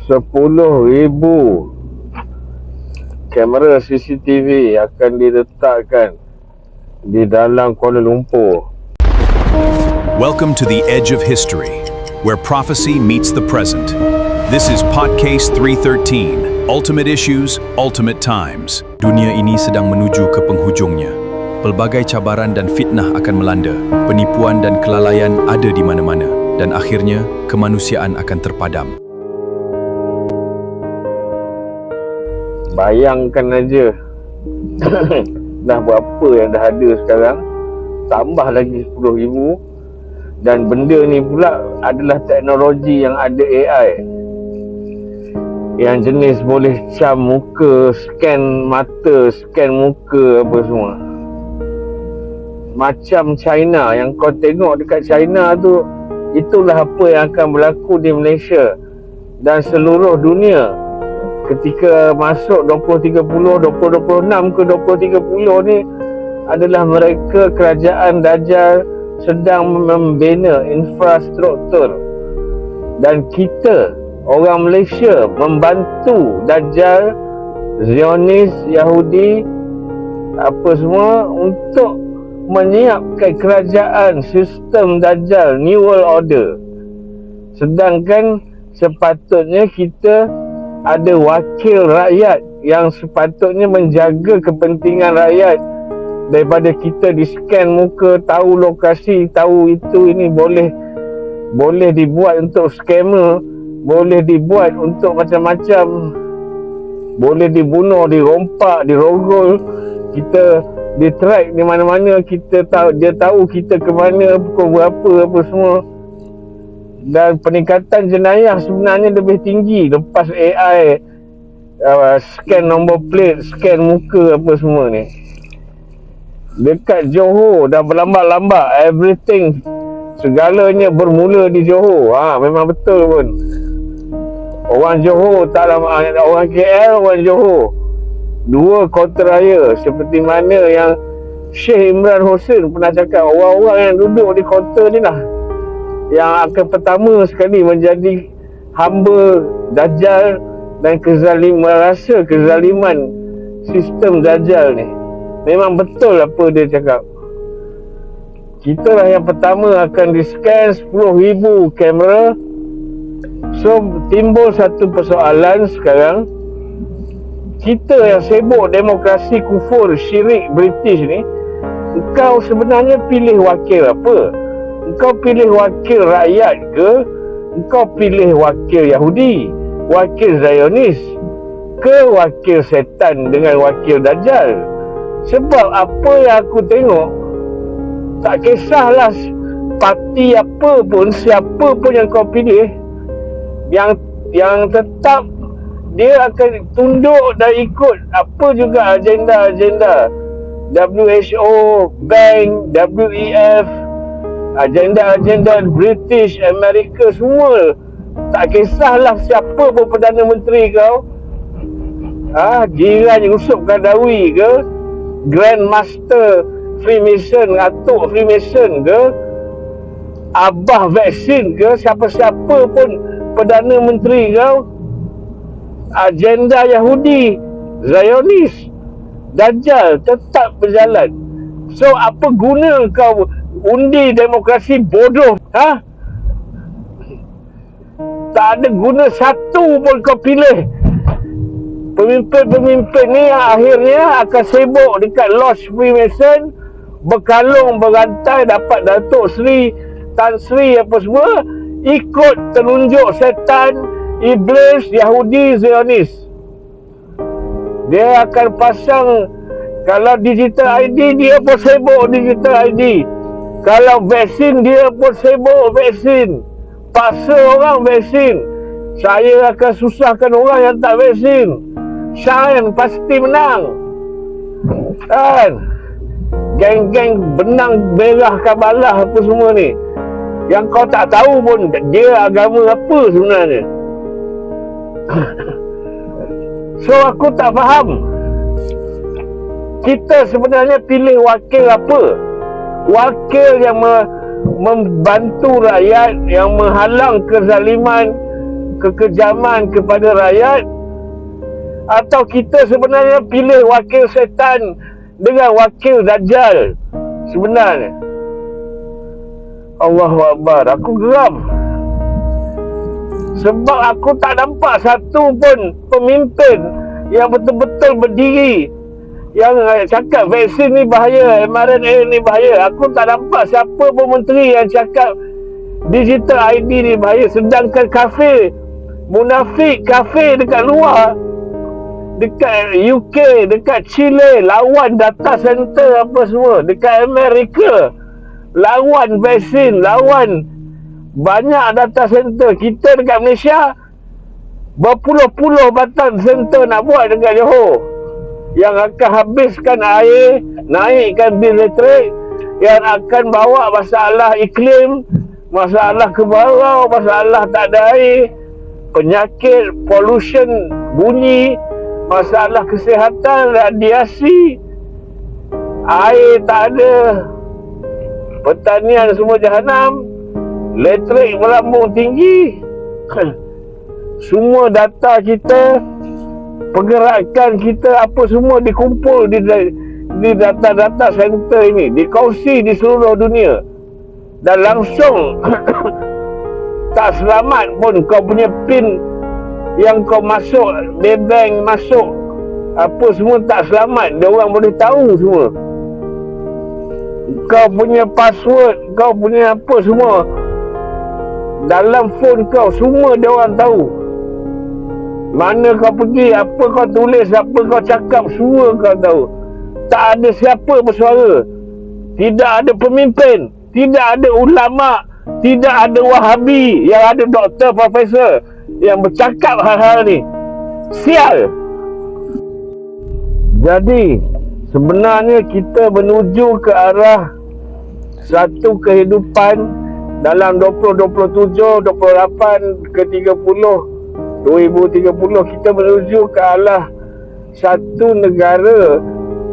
10,000 kamera CCTV akan diletakkan di dalam Kuala Lumpur. Welcome to the Edge of History, where prophecy meets the present. This is Podcast 313, Ultimate Issues, Ultimate Times. Dunia ini sedang menuju ke penghujungnya. Pelbagai cabaran dan fitnah akan melanda. Penipuan dan kelalaian ada di mana-mana. Dan akhirnya, kemanusiaan akan terpadam. Bayangkan aja dah berapa yang dah ada sekarang, tambah lagi 10,000, dan benda ni pula adalah teknologi yang ada AI yang jenis boleh cam muka, scan mata, scan muka, apa semua. Macam China yang kau tengok dekat China tu, itulah apa yang akan berlaku di Malaysia dan seluruh dunia. Ketika masuk 2030, 2026 ke 2030 ni adalah mereka, kerajaan Dajjal sedang membina infrastruktur, dan kita orang Malaysia membantu Dajjal, Zionis, Yahudi, apa semua untuk menyiapkan kerajaan sistem Dajjal, New World Order. Sedangkan sepatutnya kita ada wakil rakyat yang sepatutnya menjaga kepentingan rakyat, daripada kita di-scan muka, tahu lokasi, tahu itu ini boleh dibuat untuk scammer, boleh dibuat untuk macam-macam, boleh dibunuh, dirompak, dirogol, kita di-track di mana-mana, kita tahu, dia tahu kita ke mana, pukul berapa, apa semua. Dan peningkatan jenayah sebenarnya lebih tinggi lepas AI scan nombor plate, scan muka, apa semua ni. Dekat Johor dah berlambat-lambat, everything, segalanya bermula di Johor. Memang betul pun. Orang Johor tak lama, orang KL, orang Johor, dua kota raya. Seperti mana yang Syekh Imran Hossain pernah cakap, orang-orang yang duduk di kota ni lah yang akan pertama sekali menjadi hamba Dajjal dan rasa kezaliman sistem Dajjal ni. Memang betul apa dia cakap. Kita lah yang pertama akan di-scan 10,000 kamera. So timbul satu persoalan sekarang, kita yang sibuk demokrasi kufur syirik British ni, engkau sebenarnya pilih wakil apa? Engkau pilih wakil rakyat ke? Engkau pilih wakil Yahudi, wakil Zionis, ke wakil setan dengan wakil Dajjal? Sebab apa yang aku tengok, tak kisahlah parti apa pun, siapa pun yang kau pilih, yang tetap dia akan tunduk dan ikut apa juga agenda-agenda WHO, Bank, WEF, agenda-agenda British, Amerika, semua. Tak kisahlah siapa pun Perdana Menteri kau, jiran Yusuf Qaradawi ke, Grand Master Freemason, Atuk Freemason ke, Abah Vaksin ke, siapa-siapa pun Perdana Menteri kau, agenda Yahudi, Zionis, Dajjal tetap berjalan. So apa guna kau undi demokrasi bodoh? Tak ada guna satu pun kau pilih. Pemimpin-pemimpin ni yang akhirnya akan sibuk dekat Lodge Freemason, berkalung, berantai, dapat Datuk Seri, Tan Sri, apa semua, ikut telunjuk setan, iblis, Yahudi, Zionis. Dia akan pasang, kalau digital ID, dia pun sibuk digital ID. Kalau vaksin, dia pun sibuk vaksin. Paksa orang vaksin. Saya akan susahkan orang yang tak vaksin. Shine pasti menang. Kan? Geng-geng benang merah Kabalah apa semua ni, yang kau tak tahu pun dia agama apa sebenarnya. So aku tak faham, kita sebenarnya pilih wakil apa? Wakil yang membantu rakyat, yang menghalang kezaliman, kekejaman kepada rakyat, atau kita sebenarnya pilih wakil setan dengan wakil Dajjal sebenarnya? Allahu Akbar. Aku geram sebab aku tak nampak satu pun pemimpin yang betul-betul berdiri yang cakap vaksin ni bahaya, mRNA ni bahaya. Aku tak nampak siapa pun menteri yang cakap digital ID ni bahaya. Sedangkan kafir, munafik kafir dekat luar, dekat UK, dekat Chile, lawan data center apa semua. Dekat Amerika, lawan vaksin, lawan banyak data center. Kita dekat Malaysia, berpuluh-puluh batang center nak buat dekat Johor, yang akan habiskan air, naikkan bil elektrik, yang akan bawa masalah iklim, masalah kemarau, masalah tak ada air, penyakit, pollution, bunyi, masalah kesihatan, radiasi, air tak ada, pertanian semua jahanam, elektrik melambung tinggi. Semua data kita, pergerakan kita, apa semua dikumpul di data-data center ini, dikongsi di seluruh dunia, dan langsung tak selamat pun kau punya pin yang kau masuk Maybank, masuk apa semua tak selamat. Dia orang boleh tahu semua. Kau punya password, kau punya apa semua dalam phone kau, semua dia orang tahu. Mana kau pergi, apa kau tulis, apa kau cakap, semua kau tahu. Tak ada siapa bersuara. Tidak ada pemimpin, tidak ada ulama, tidak ada wahabi, yang ada doktor, profesor yang bercakap hal-hal ni. Sial. Jadi sebenarnya kita menuju ke arah satu kehidupan dalam 2027, 28 ke 30, 2030, kita menuju ke arah satu negara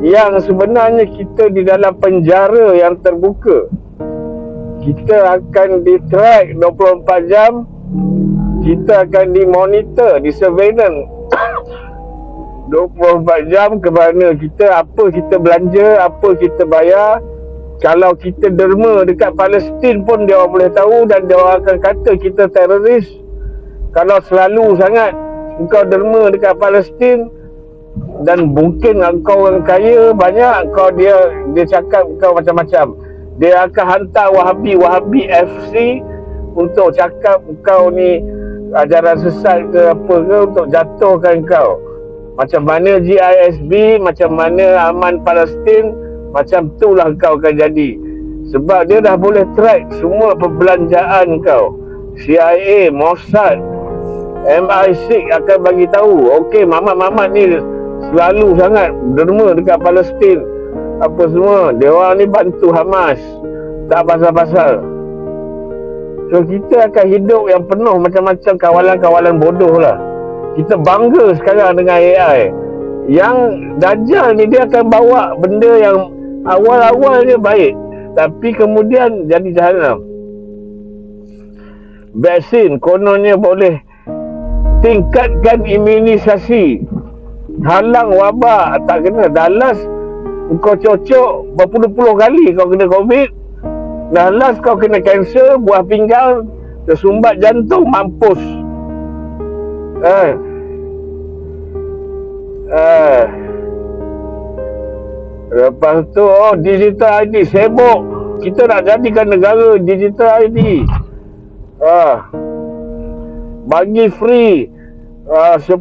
yang sebenarnya kita di dalam penjara yang terbuka. Kita akan di-track 24 jam, kita akan dimonitor, di surveillance 24 jam ke mana kita, apa kita belanja, apa kita bayar. Kalau kita derma dekat Palestin pun dia orang boleh tahu, dan dia orang akan kata kita teroris. Kalau selalu sangat engkau derma dekat Palestin, dan mungkin engkau orang kaya banyak, dia cakap engkau macam-macam. Dia akan hantar Wahabi FC untuk cakap engkau ni ajaran sesat ke apa ke, untuk jatuhkan engkau. Macam mana GISB, macam mana Aman Palestin, macam itulah kau akan jadi. Sebab dia dah boleh track semua perbelanjaan kau. CIA, Mossad, MI6 akan bagi tahu, okey, Mamat ni selalu sangat derma dekat Palestin, apa semua. Dia orang ni bantu Hamas, tak pasal-pasal. So kita akan hidup yang penuh macam-macam kawalan-kawalan bodoh lah. Kita bangga sekarang dengan AI. Yang Dajjal ni dia akan bawa benda yang awal-awalnya baik, tapi kemudian jadi jahanam. Vaksin kononnya boleh tingkatkan imunisasi, halang wabak, tak kena. Dalas kau cocok berpuluh-puluh kali kau kena COVID. Dalas kau kena kanser, buah pinggang, tersumbat jantung, mampus. Lepas tu digital ID, sibuk. Kita nak jadikan negara digital ID. Bagi free 100,000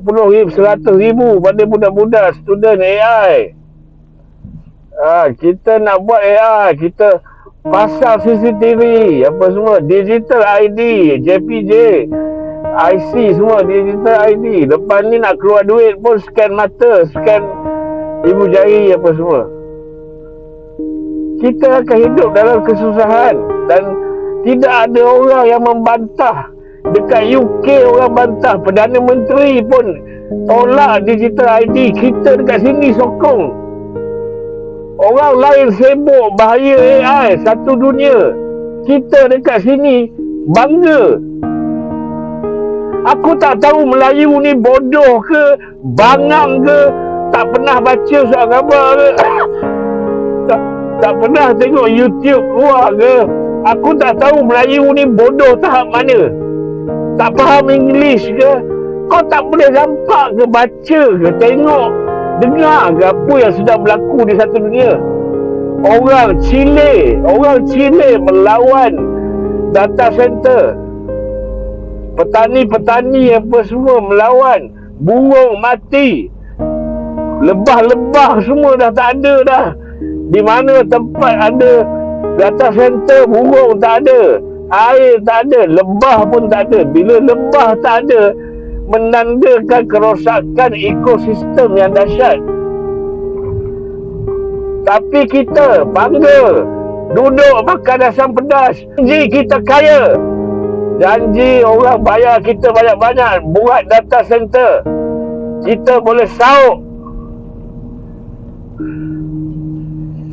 pada budak-budak student AI. Kita nak buat AI, kita pasang CCTV, apa semua, digital ID, JPJ, IC semua digital ID. Lepas ni nak keluar duit pun scan mata, scan ibu jari, apa semua. Kita akan hidup dalam kesusahan, dan tidak ada orang yang membantah. Dekat UK orang bantah, Perdana Menteri pun tolak digital ID. Kita dekat sini sokong. Orang lain sibuk bahaya AI, satu dunia. Kita dekat sini bangga. Aku tak tahu Melayu ni bodoh ke, bangang ke, tak pernah baca surat khabar ke, tak pernah tengok YouTube luar ke. Aku tak tahu Melayu ni bodoh tahap mana. Tak faham English ke. Kau tak boleh nampak ke, baca ke, tengok, dengar ke apa yang sedang berlaku di satu dunia. Orang Chile melawan data center. Petani-petani apa semua melawan. Burung mati. Lebah-lebah semua dah tak ada dah. Di mana tempat ada data center, burung tak ada, air tak ada, lebah pun tak ada. Bila lebah tak ada, menandakan kerosakan ekosistem yang dahsyat. Tapi kita bangga duduk makan asam pedas. Janji kita kaya, janji orang bayar kita banyak-banyak buat data center, kita boleh sauk.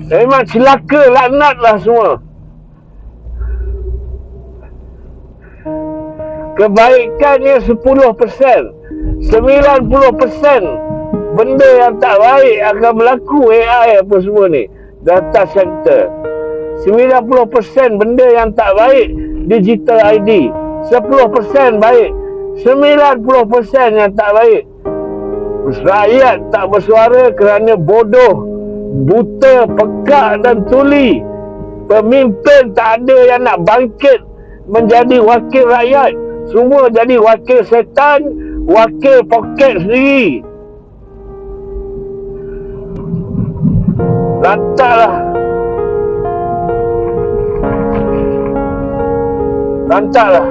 Memang celaka, laknatlah semua. Kebaikannya 10%, 90% benda yang tak baik akan berlaku. AI apa semua ni, data center. 90% benda yang tak baik, digital ID. 10% baik, 90% yang tak baik. Rakyat tak bersuara kerana bodoh, buta, pekak dan tuli. Pemimpin tak ada yang nak bangkit menjadi wakil rakyat. Semua jadi wakil setan, wakil poket sendiri. Lantaklah. Lantaklah.